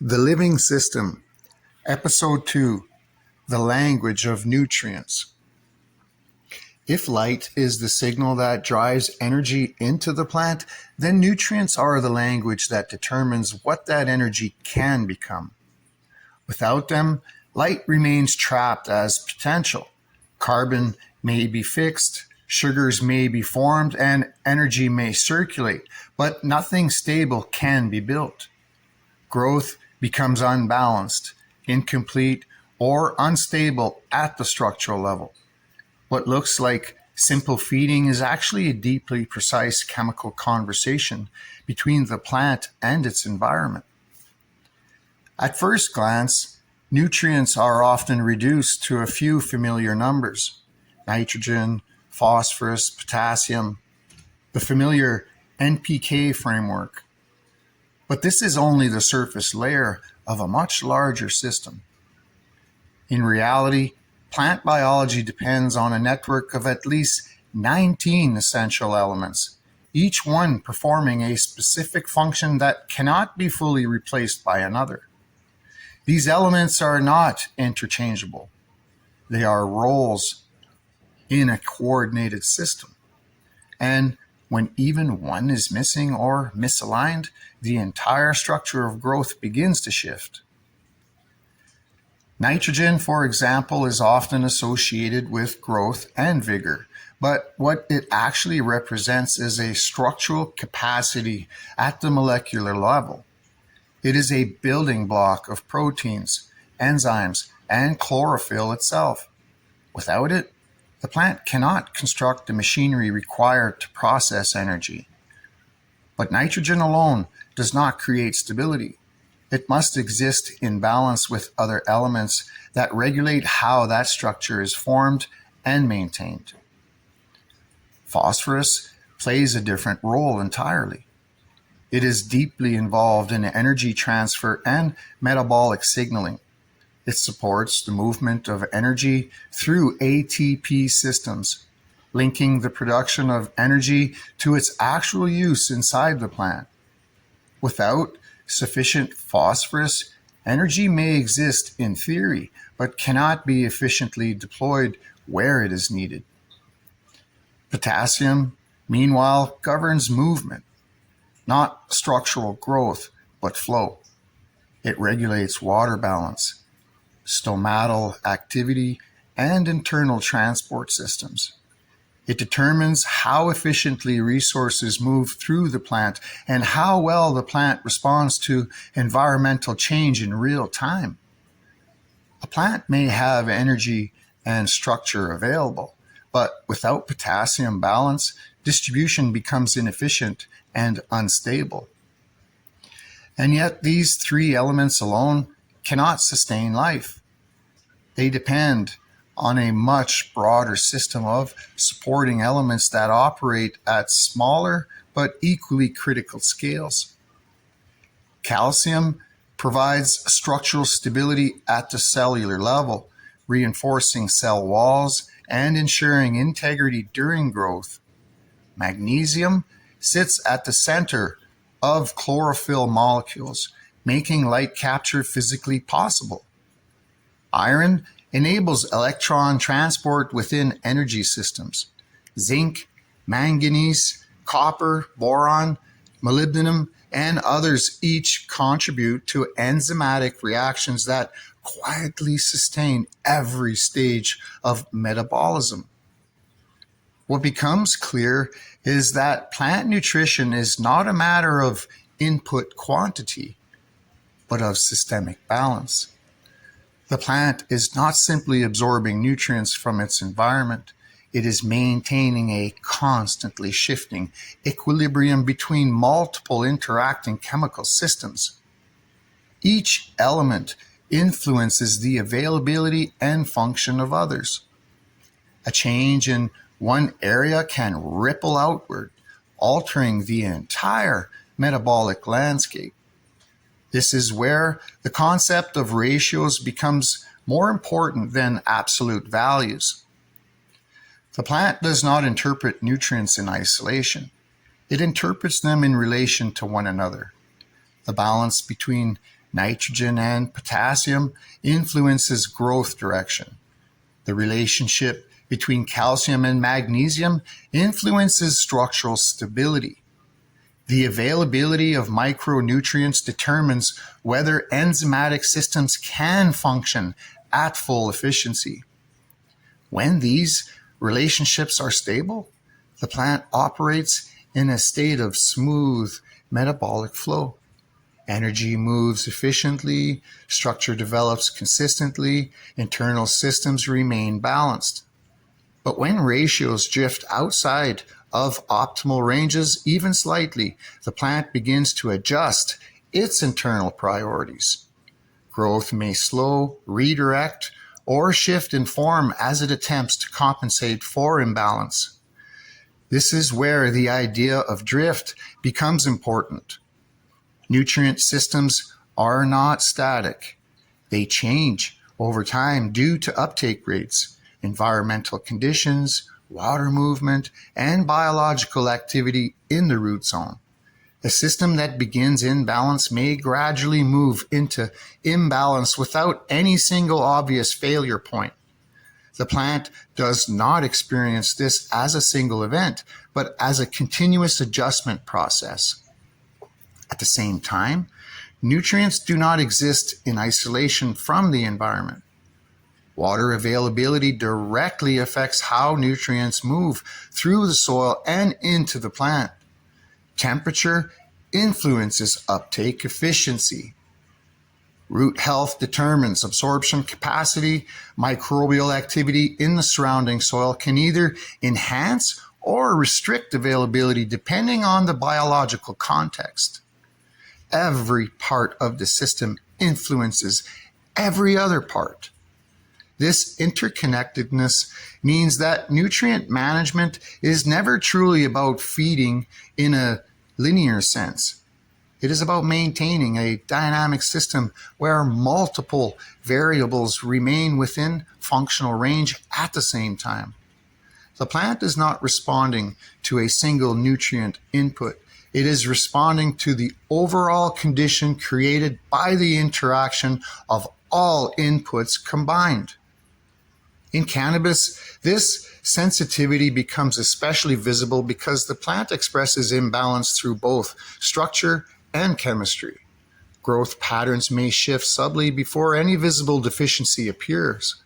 The Living System, Episode 2, The Language of Nutrients. If light is the signal that drives energy into the plant, then nutrients are the language that determines what that energy can become. Without them, light remains trapped as potential. Carbon may be fixed, sugars may be formed, and energy may circulate, but nothing stable can be built. Growth becomes unbalanced, incomplete, or unstable at the structural level. What looks like simple feeding is actually a deeply precise chemical conversation between the plant and its environment. At first glance, nutrients are often reduced to a few familiar numbers: nitrogen, phosphorus, potassium, the familiar NPK framework. But this is only the surface layer of a much larger system. In reality, plant biology depends on a network of at least 19 essential elements, each one performing a specific function that cannot be fully replaced by another. These elements are not interchangeable. They are roles in a coordinated system. And when even one is missing or misaligned, the entire structure of growth begins to shift. Nitrogen, for example, is often associated with growth and vigor, but what it actually represents is a structural capacity at the molecular level. It is a building block of proteins, enzymes, and chlorophyll itself. Without it, the plant cannot construct the machinery required to process energy. But nitrogen alone does not create stability. It must exist in balance with other elements that regulate how that structure is formed and maintained. Phosphorus plays a different role entirely. It is deeply involved in energy transfer and metabolic signaling. It supports the movement of energy through ATP systems, linking the production of energy to its actual use inside the plant. Without sufficient phosphorus, energy may exist in theory, but cannot be efficiently deployed where it is needed. Potassium, meanwhile, governs movement, not structural growth, but flow. It regulates water balance, stomatal activity, and internal transport systems. It determines how efficiently resources move through the plant and how well the plant responds to environmental change in real time. A plant may have energy and structure available, but without potassium balance, distribution becomes inefficient and unstable. And yet these three elements alone cannot sustain life. They depend on a much broader system of supporting elements that operate at smaller but equally critical scales. Calcium provides structural stability at the cellular level, reinforcing cell walls and ensuring integrity during growth. Magnesium sits at the center of chlorophyll molecules, making light capture physically possible. Iron enables electron transport within energy systems. Zinc, manganese, copper, boron, molybdenum, and others each contribute to enzymatic reactions that quietly sustain every stage of metabolism. What becomes clear is that plant nutrition is not a matter of input quantity, but of systemic balance. The plant is not simply absorbing nutrients from its environment, it is maintaining a constantly shifting equilibrium between multiple interacting chemical systems. Each element influences the availability and function of others. A change in one area can ripple outward, altering the entire metabolic landscape. This is where the concept of ratios becomes more important than absolute values. The plant does not interpret nutrients in isolation. It interprets them in relation to one another. The balance between Nitrogen and potassium influences growth direction. The relationship between calcium and magnesium influences structural stability. The availability of micronutrients determines whether enzymatic systems can function at full efficiency. When these relationships are stable, the plant operates in a state of smooth metabolic flow. Energy moves efficiently, structure develops consistently, internal systems remain balanced. But when ratios drift outside of optimal ranges, even slightly, the plant begins to adjust its internal priorities. Growth may slow, redirect, or shift in form as it attempts to compensate for imbalance. This is where the idea of drift becomes important. Nutrient systems are not static. They change over time due to uptake rates, environmental conditions, water movement, and biological activity in the root zone. A system that begins in balance may gradually move into imbalance without any single obvious failure point. The plant does not experience this as a single event, but as a continuous adjustment process. At the same time, nutrients do not exist in isolation from the environment. Water availability directly affects how nutrients move through the soil and into the plant. Temperature influences uptake efficiency. Root health determines absorption capacity. Microbial activity in the surrounding soil can either enhance or restrict availability depending on the biological context. Every part of the system influences every other part. This interconnectedness means that nutrient management is never truly about feeding in a linear sense. It is about maintaining a dynamic system where multiple variables remain within functional range at the same time. The plant is not responding to a single nutrient input. It is responding to the overall condition created by the interaction of all inputs combined. In cannabis, this sensitivity becomes especially visible because the plant expresses imbalance through both structure and chemistry. Growth patterns may shift subtly before any visible deficiency appears.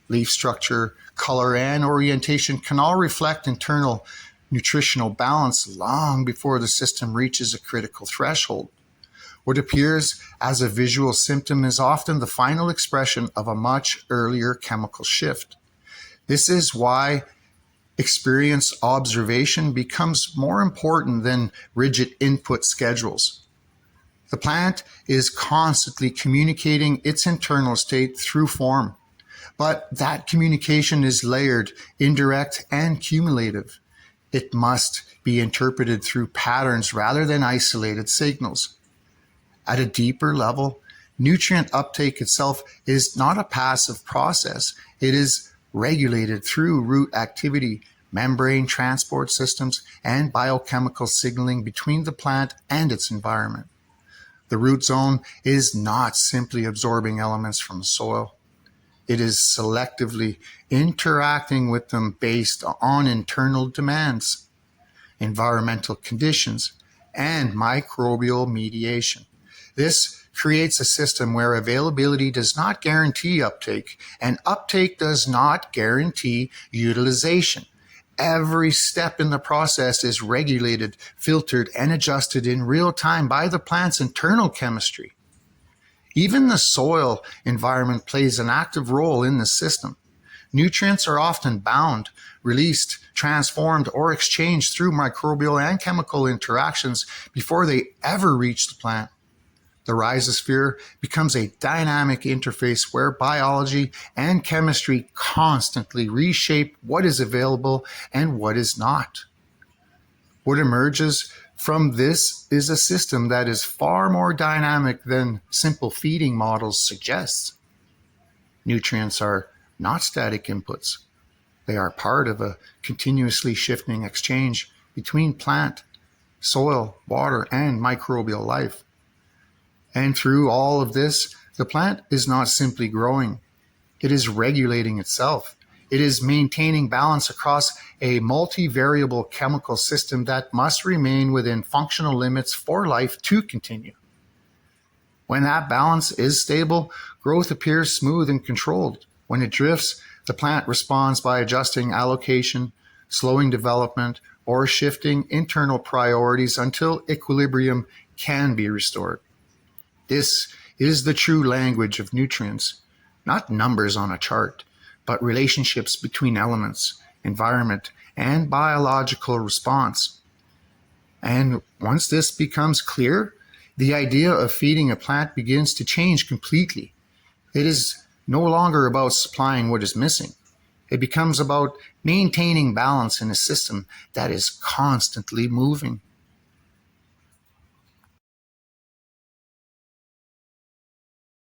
Leaf structure, color, and orientation can all reflect internal nutritional balance long before the system reaches a critical threshold. What appears as a visual symptom is often the final expression of a much earlier chemical shift. This is why experience observation becomes more important than rigid input schedules. The plant is constantly communicating its internal state through form, but that communication is layered, indirect, and cumulative. It must be interpreted through patterns rather than isolated signals. At a deeper level, nutrient uptake itself is not a passive process. It is regulated through root activity, membrane transport systems, and biochemical signaling between the plant and its environment. The root zone is not simply absorbing elements from the soil. It is selectively interacting with them based on internal demands, environmental conditions, and microbial mediation. This creates a system where availability does not guarantee uptake, and uptake does not guarantee utilization. Every step in the process is regulated, filtered, and adjusted in real time by the plant's internal chemistry. Even the soil environment plays an active role in this system. Nutrients are often bound, released, transformed, or exchanged through microbial and chemical interactions before they ever reach the plant. The rhizosphere becomes a dynamic interface where biology and chemistry constantly reshape what is available and what is not. What emerges from this is a system that is far more dynamic than simple feeding models suggest. Nutrients are not static inputs. They are part of a continuously shifting exchange between plant, soil, water, and microbial life. And through all of this, the plant is not simply growing. It is regulating itself. It is maintaining balance across a multivariable chemical system that must remain within functional limits for life to continue. When that balance is stable, growth appears smooth and controlled. When it drifts, the plant responds by adjusting allocation, slowing development, or shifting internal priorities until equilibrium can be restored. This is the true language of nutrients, not numbers on a chart, but relationships between elements, environment, and biological response. And once this becomes clear, the idea of feeding a plant begins to change completely. It is no longer about supplying what is missing. It becomes about maintaining balance in a system that is constantly moving.